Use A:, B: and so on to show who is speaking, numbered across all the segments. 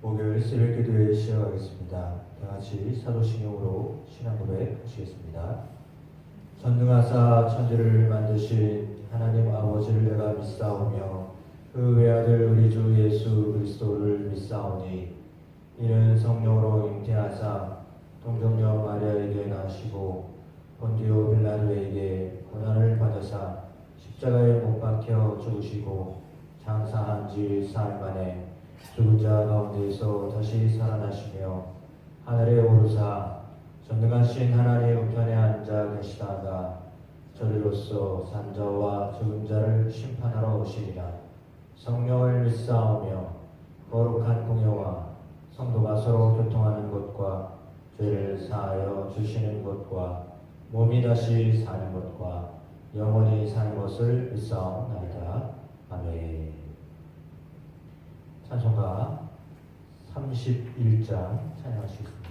A: 목요일 새벽기도에 시작하겠습니다. 다같이 사도신경으로 신앙고백 하시겠습니다. 전능하사 천지를 만드신 하나님 아버지를 내가 믿사오며 그 외아들 우리 주 예수 그리스도를 믿사오니 이는 성령으로 잉태하사 동정녀 마리아에게 나시고 본디오 빌라도에게 고난을 받으사 십자가에 못 박혀 죽으시고 장사한 지 사흘 만에 죽은 자 가운데에서 다시 살아나시며 하늘에 오르사 전능하신 하나님 우편에 앉아 계시다가 저리로서 산자와 죽은 자를 심판하러 오시리라. 성령을 믿사오며 거룩한 공예와 성도가 서로 교통하는 것과 죄를 사하여 주시는 것과 몸이 다시 사는 것과 영원히 사는 것을 믿사옵나이다. 아멘. 찬송가 31장 찬양하시겠습니다.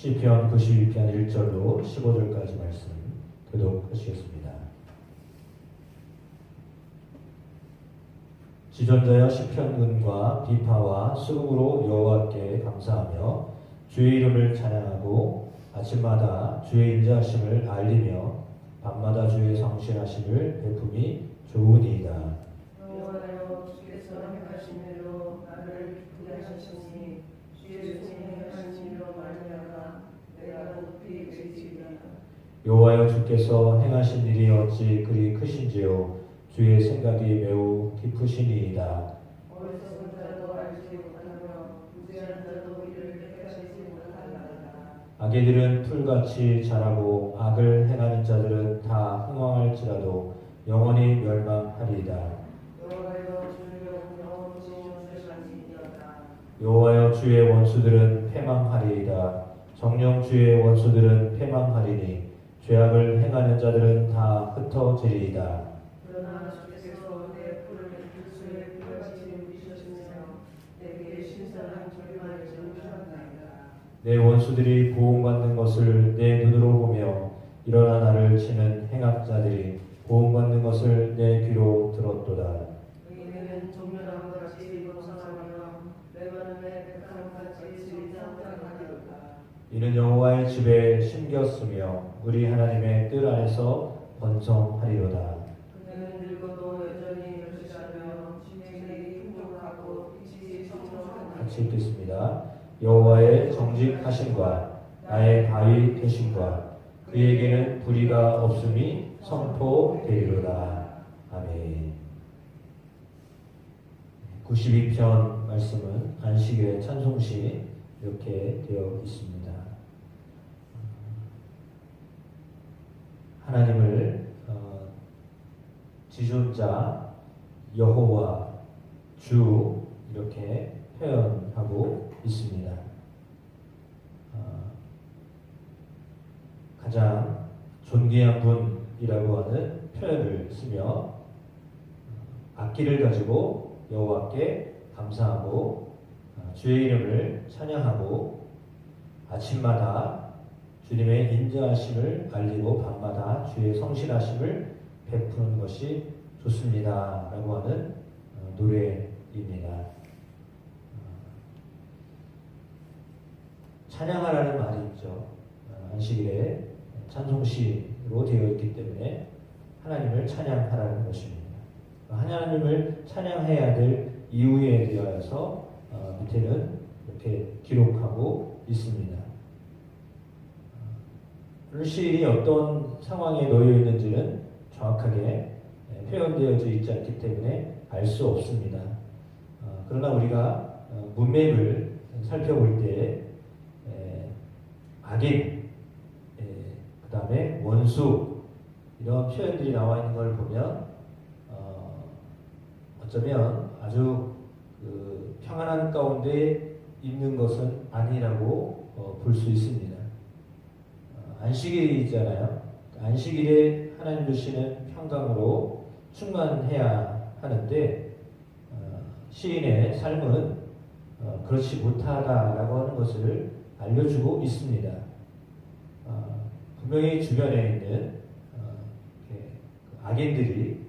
A: 시편 92편 1절로 15절까지 말씀 교독하시겠습니다. 지존자여 시편문과 비파와 수금으로 여호와께 감사하며 주의 이름을 찬양하고 아침마다 주의 인자하심을 알리며 밤마다 주의 성실하심을 베품이 좋으니이다.
B: 여호와여 주께서 행하신 일로 나를 기쁘게 하셨으니 주의 손이 행하신 일로 말미암아 내가 높이 외치리라.
A: 여호와여 주께서 행하신 일이 어찌 그리 크신지요 주의 생각이 매우 깊으시니이다.
B: 어리석은 자도 알지 못하며 무지한 자도 이를 깨닫지 못하리라.
A: 악의들은 풀같이 자라고 악을 행하는 자들은 다 흥왕할지라도 영원히 멸망하리이다.
B: 여호와여 주의 영원히 존재하시니이다.
A: 여호와여 주의 원수들은 패망하리이다. 정령 주의 원수들은 패망하리니 죄악을 행하는 자들은 다 흩어지리이다.
B: 그러나 주께서 내 뿔을 풀수에 풀같이 물리셨으며 내게 신선한 결말을 주셨나이다.
A: 내 원수들이 보응받는 것을 내 눈으로 보며 일어나 나를 치는 행악자들이 보응받는 것을 내 귀로 들었도다.
B: 의인은 종려나무 같이 노상하며 레바논의 백합같이 질상하리로다.
A: 이는 여호와의 집에 심겼으며 우리 하나님의 뜰 안에서 번성하리로다.
B: 그는 늙어도 여전히 열시하며 진행이 풍족하고 빛이 성성하다.
A: 같이 읽겠습니다. 여호와의 정직하심과 나의 바위 되심과 그에게는 불의가 없음이 선포되리로다. 아멘. 92편 말씀은 안식일의 찬송시 이렇게 되어 있습니다. 하나님을 지존자 여호와 주 이렇게 표현하고 있습니다. 가장 존귀한 분이라고 하는 표현을 쓰며 악기를 가지고 여호와께 감사하고 주의 이름을 찬양하고 아침마다 주님의 인자하심을 알리고 밤마다 주의 성실하심을 베푸는 것이 좋습니다 라고 하는 노래입니다. 찬양하라는 말이 있죠. 안식일에 찬송시로 되어 있기 때문에 하나님을 찬양하라는 것입니다. 하나님을 찬양해야 될 이유에 대하여서 밑에는 이렇게 기록하고 있습니다. 시인이 어떤 상황에 놓여 있는지는 정확하게 표현되어져 있지 않기 때문에 알 수 없습니다. 그러나 우리가 문맥을 살펴볼 때 악인, 그 다음에 원수 이런 표현들이 나와 있는 걸 보면 어쩌면 아주 평안한 가운데 있는 것은 아니라고 볼 수 있습니다. 안식일이잖아요. 안식일에 하나님 주시는 평강으로 충만해야 하는데 시인의 삶은 그렇지 못하다라고 하는 것을 알려주고 있습니다. 분명히 주변에 있는 악인들이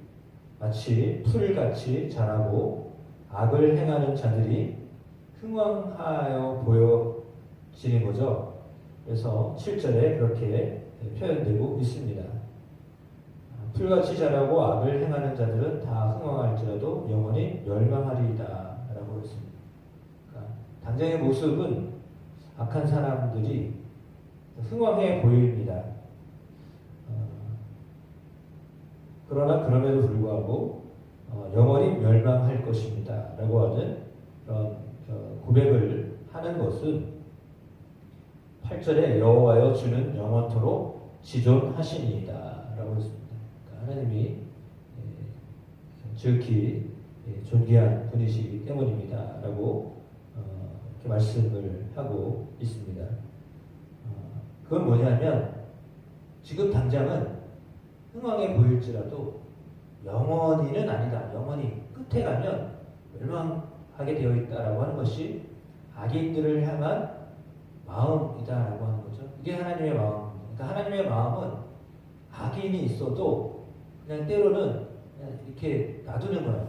A: 마치 풀같이 자라고 악을 행하는 자들이 흥왕하여 보여지는 거죠. 그래서 7절에 그렇게 표현되고 있습니다. 풀같이 자라고 악을 행하는 자들은 다 흥왕할지라도 영원히 멸망하리이다 라고 했습니다. 그러니까 당장의 모습은 악한 사람들이 흥왕해 보입니다. 그러나 그럼에도 불구하고 영원히 멸망할 것입니다 라고 하는 그런 고백을 하는 것은 8절에 여호와여 주는 영원토록 지존하시니이다 라고 했습니다. 그러니까 하나님이 지극히 존귀한 분이시기 때문입니다 라고 이렇게 말씀을 하고 있습니다. 그건 뭐냐면 지금 당장은 흥왕해 보일지라도 영원히는 아니다. 영원히 끝에 가면 멸망하게 되어 있다라고 하는 것이 악인들을 향한 마음이다라고 하는 거죠. 이게 하나님의 마음입니다. 그러니까 하나님의 마음은 악인이 있어도 그냥 때로는 그냥 이렇게 놔두는 거예요.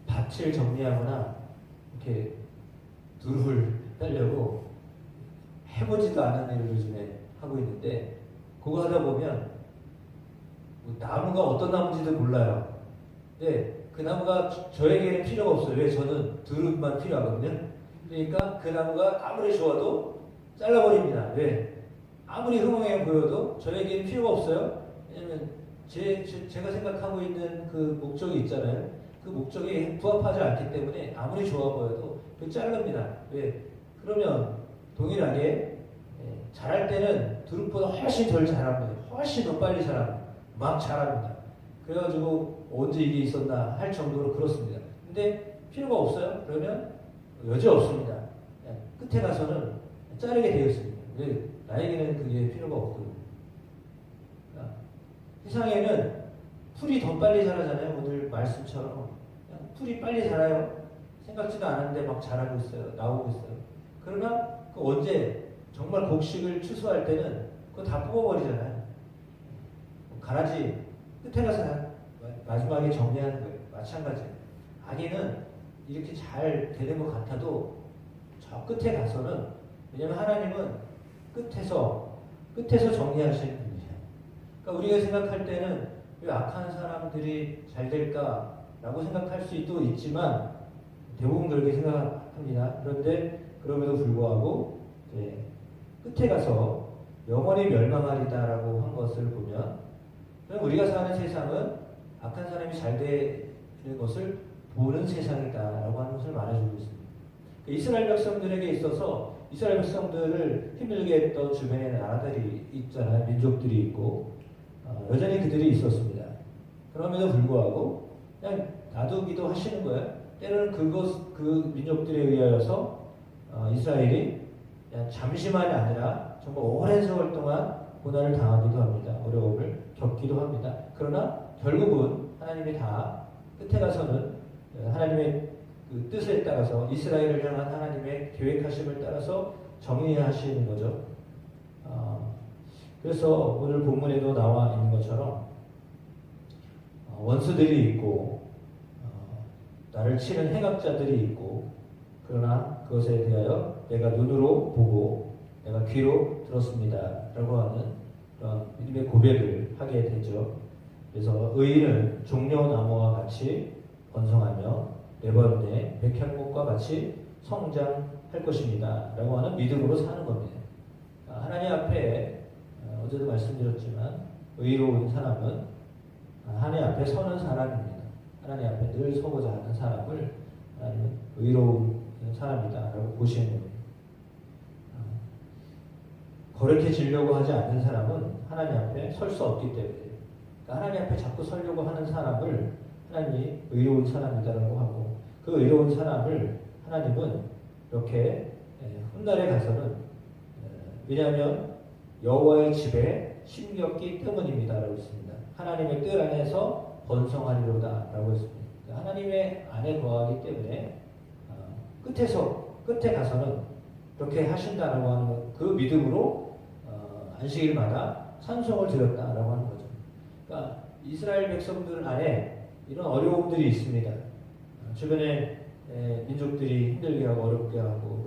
A: 밭을 정리하거나 이렇게 두릅을 따려고 해보지도 않은 일을 요즘에 하고 있는데 그거 하다 보면 나무가 어떤 나무인지도 몰라요. 네, 그 나무가 저에게는 필요가 없어요. 왜? 저는 두릅만 필요하거든요. 그러니까 그 나무가 아무리 좋아도 잘라버립니다. 왜? 아무리 흥황해 보여도 저에게는 필요가 없어요. 왜냐면 제가 생각하고 있는 그 목적이 있잖아요. 그 목적에 부합하지 않기 때문에 아무리 좋아 보여도 그 자릅니다. 왜? 그러면 동일하게 자랄 때는 두릅보다 훨씬 덜 자랍니다. 훨씬 더 빨리 자랍니다. 막 자랍니다. 그래가지고 언제 이게 있었나 할 정도로 그렇습니다. 근데 필요가 없어요? 그러면 여지 없습니다. 끝에 가서는 자르게 되어 있습니다. 왜? 나에게는 그게 필요가 없거든요. 세상에는 풀이 더 빨리 자라잖아요. 오늘 말씀처럼 풀이 빨리 자라요. 생각지도 않았는데 막 자라고 있어요. 나오고 있어요. 그러나 그 언제 정말 곡식을 추수할 때는 그거 다 뽑아버리잖아요. 가라지 끝에 가서 마지막에 정리하는 거예요. 마찬가지예요. 악인은 이렇게 잘 되는 것 같아도 저 끝에 가서는, 왜냐하면 하나님은 끝에서 정리하시는 분이에요. 그러니까 우리가 생각할 때는 왜 악한 사람들이 잘 될까라고 생각할 수도 있지만 대부분 그렇게 생각합니다. 그런데 그럼에도 불구하고 끝에 가서 영원히 멸망하리다라고 한 것을 보면, 우리가 사는 세상은 악한 사람이 잘 되는 것을 보는 세상이다라고 하는 것을 말해주고 있습니다. 이스라엘 백성들에게 있어서 이스라엘 백성들을 힘들게 했던 주변에 나라들이 있잖아요. 민족들이 있고 여전히 그들이 있었습니다. 그럼에도 불구하고 그냥 놔두기도 하시는 거예요. 때로는 그 민족들에 의하여서 이스라엘이 그냥 잠시만이 아니라 정말 오랜 세월 동안 고난을 당하기도 합니다. 어려움을 겪기도 합니다. 그러나 결국은 하나님이 다 끝에 가서는 하나님의 그 뜻에 따라서 이스라엘을 향한 하나님의 계획하심을 따라서 정의하시는 거죠. 그래서 오늘 본문에도 나와 있는 것처럼 원수들이 있고 나를 치는 행악자들이 있고, 그러나 그것에 대하여 내가 눈으로 보고 내가 귀로 들었습니다 라고 하는 그런 믿음의 고백을 하게 되죠. 그래서 의인은 종려나무와 같이 번성하며 레바논의 백향목과 같이 성장할 것입니다 라고 하는 믿음으로 사는 겁니다. 하나님 앞에 어제도 말씀드렸지만 의로운 사람은 하나님 앞에 서는 사람입니다. 하나님 앞에 늘 서고자 하는 사람을 하나님은 의로운 사람이다 라고 보시는 겁니다. 거룩해지려고 하지 않는 사람은 하나님 앞에 설 수 없기 때문에, 그러니까 하나님 앞에 자꾸 서려고 하는 사람을 하나님이 의로운 사람이다라고 하고, 그 의로운 사람을 하나님은 이렇게 훗날에 가서는 왜냐하면 여호와의 집에 심겼기 때문입니다라고 했습니다. 하나님의 뜻 안에서 번성하리로다 라고 했습니다. 하나님의 안에 거하기 때문에 끝에 가서는 그렇게 하신다라고 하는 그 믿음으로 안식일마다 찬송을 드렸다라고 하는 거죠. 그러니까 이스라엘 백성들 안에 이런 어려움들이 있습니다. 주변에 민족들이 힘들게 하고 어렵게 하고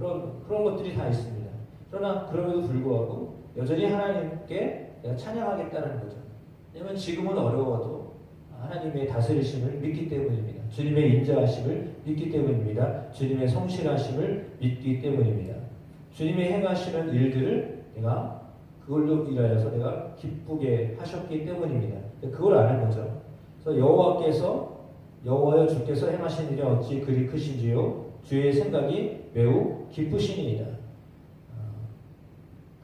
A: 그런 것들이 다 있습니다. 그러나 그럼에도 불구하고 여전히 하나님께 내가 찬양하겠다는 거죠. 왜냐하면 지금은 어려워도 하나님의 다스리심을 믿기 때문입니다. 주님의 인자하심을 믿기 때문입니다. 주님의 성실하심을 믿기 때문입니다. 주님이 행하시는 일들을 내가 그걸로 인하여서 내가 기쁘게 하셨기 때문입니다. 그걸 아는 거죠. 그래서 여호와여 주께서 행하신 일이 어찌 그리 크신지요 주의 생각이 매우 기쁘시니이다.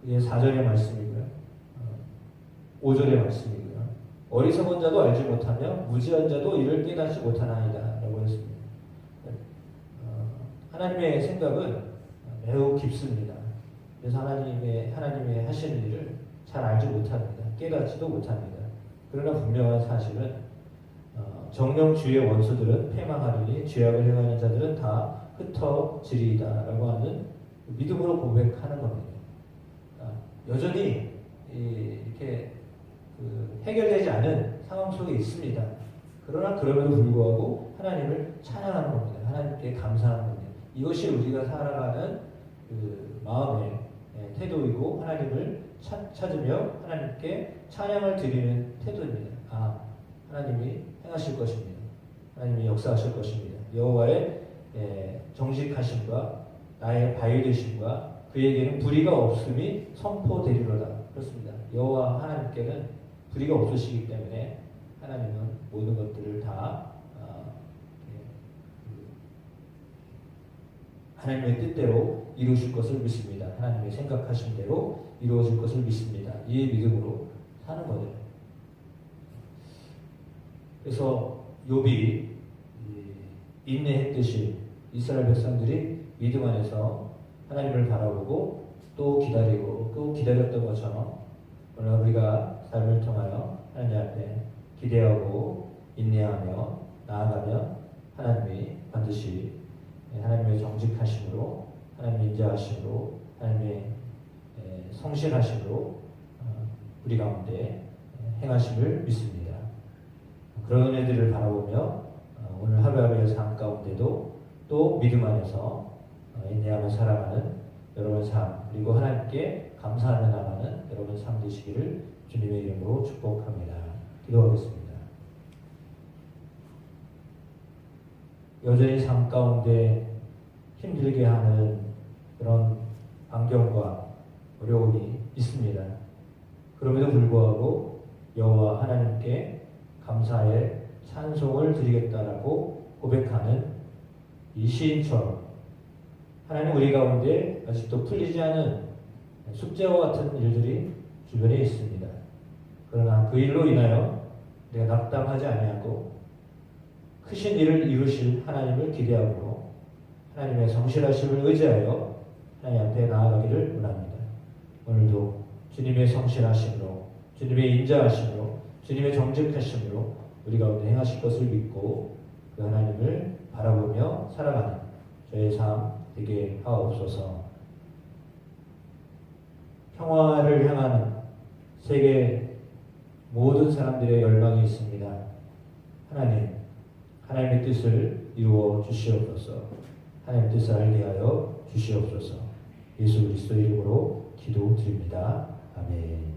A: 그게 4절의 말씀이고요. 5절의 말씀이고요. 어리석은 자도 알지 못하며 무지한 자도 이를 깨닫지 못하나이다 라고 했습니다. 하나님의 생각은 매우 깊습니다. 그래서 하나님의 하시는 일을 잘 알지 못합니다. 깨닫지도 못합니다. 그러나 분명한 사실은 정령 주의 원수들은 패망하리니 죄악을 행하는 자들은 다 흩어지리이다 라고 하는 믿음으로 고백하는 겁니다. 여전히 이렇게 해결되지 않은 상황 속에 있습니다. 그러나 그럼에도 불구하고 하나님을 찬양하는 겁니다. 하나님께 감사하는 겁니다. 이것이 우리가 살아가는 그 마음의 태도이고 하나님을 찾으며 하나님께 찬양을 드리는 태도입니다. 하나님이 행하실 것입니다. 하나님이 역사하실 것입니다. 여호와의 정직하심과 나의 바위되심과 그에게는 불의가 없음이 선포되리로다. 그렇습니다. 여호와 하나님께는 불의가 없으시기 때문에 하나님은 모든 것들을 다 하나님의 뜻대로 이루실 것을 믿습니다. 하나님의 생각하신 대로 이루어질 것을 믿습니다. 이 믿음으로 사는 거죠. 그래서 욥이 인내했듯이 이스라엘 백성들이 믿음 안에서 하나님을 바라보고 또 기다리고 또 기다렸던 것처럼 오늘 우리가 삶을 통하여 하나님 앞에 기대하고 인내하며 나아가면 하나님이 반드시 하나님의 정직하심으로 하나님의 인자하심으로 하나님의 성실하심으로 우리 가운데 행하심을 믿습니다. 그런 은혜들을 바라보며 오늘 하루하루의 삶 가운데도 또 믿음 안에서 인내하며 살아가는 여러분 삶 그리고 하나님께 감사하며 나가는 여러분 삶 되시기를 주님의 이름으로 축복합니다. 기도하겠습니다. 여전히 삶 가운데 힘들게 하는 그런 환경과 어려움이 있습니다. 그럼에도 불구하고 여호와 하나님께 감사의 찬송을 드리겠다라고 고백하는 이 시인처럼 하나님 우리 가운데 아직도 풀리지 않은 숙제와 같은 일들이 주변에 있습니다. 그러나 그 일로 인하여 내가 낙담하지 아니하고 크신 일을 이루실 하나님을 기대하고 하나님의 성실하심을 의지하여 하나님 앞에 나아가기를 원합니다. 오늘도 주님의 성실하심으로 주님의 인자하심으로 주님의 정직하심으로 우리 가운데 행하실 것을 믿고 그 하나님을 바라보며 살아가는 저의 삶 되게 하옵소서. 평화를 향하는 세계 모든 사람들의 열망이 있습니다. 하나님의 뜻을 이루어 주시옵소서. 하나님의 뜻을 알게 하여 주시옵소서. 예수 그리스도 이름으로 기도드립니다. 아멘.